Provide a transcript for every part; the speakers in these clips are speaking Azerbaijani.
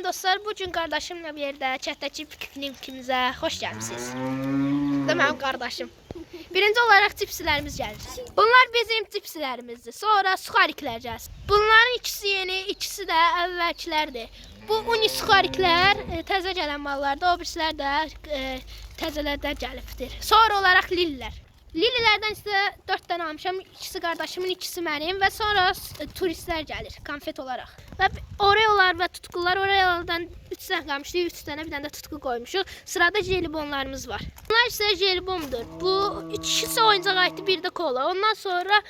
Dostlar, bugün kardeşimle bir yerde çətdəki piknikimizə xoş gəlmisiniz. Bu da mənim qardaşım. Birinci olaraq cipslərimiz gəlir. Bunlar bizim cipslərimizdir. Sonra suxariklər gəlsin. Bunların ikisi yeni, ikisi də əvvəlkilərdir. Bu uni suxariklər təzə gələn mallardır, o birisilər də təzələrdən gəlibdir. Sonra olaraq lillilər. Lillilərdən isə 4 dənə almışam. İkisi qardaşımın, ikisi mənim və sonra turistlər gəlir konfet olaraq. Və Oreolar və tutkular, Oreolardan 3 dənə qalmışdı, 3 dənə bir dənə də tutku qoymuşuq. Sırada jelibonlarımız var. Bunlar isə jelibondur. Bu ikisi oyuncaq aiddir, bir də kola. Ondan sonra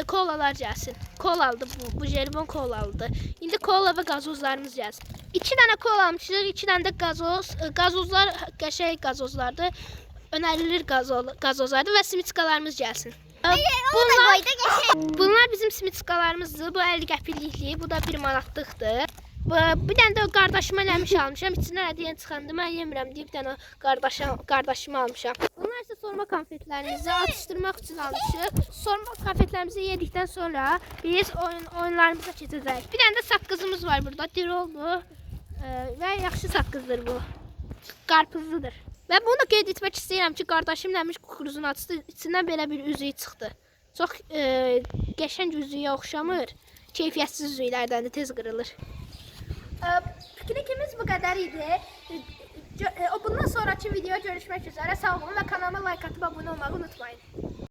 kolalar gəlsin. Kolalıdır bu jelibon kolalıdır. İndi kola və qazozlarımız gəlsin. 2 dənə kola almışıq, 2 dənə də qazoz. Qazozlar qəşəng qazozlardır. Önerilir gazozlardır və simitskalarımız gəlsin. Bunlar bizim simitskalarımızdır. Bu 50 qəpiklikli, bu da 1 manatlıqdır. Bir dənə də qardaşıma eləmiş almışam. İçindən hədiyyə çıxandı. Mən yemirəm deyib bir dənə qardaşıma almışam. Bunlar isə sorma konfetlərimizi atışdırmaq üçün almışıq. Sorma konfetlərimizi yedikdən sonra biz oyunlarımıza keçəcəyik. Bir dənə də saqqızımız var burada. Diroldur və yaxşı saqqızdır bu. Qarpızlıdır. Və bunu da qeyd etmək istəyirəm ki, qardaşım nəmiş kukuruzun açdı, içindən belə bir üzüyü çıxdı. Çox qəşəng üzüyə oxşamır, keyfiyyətsiz üzüklərdən də tez qırılır. Piknikimiz bu qədər idi. Bundan sonraki videoya görüşmək üzrə. Sağ olun və kanalıma like atıb abunə olmağı unutmayın.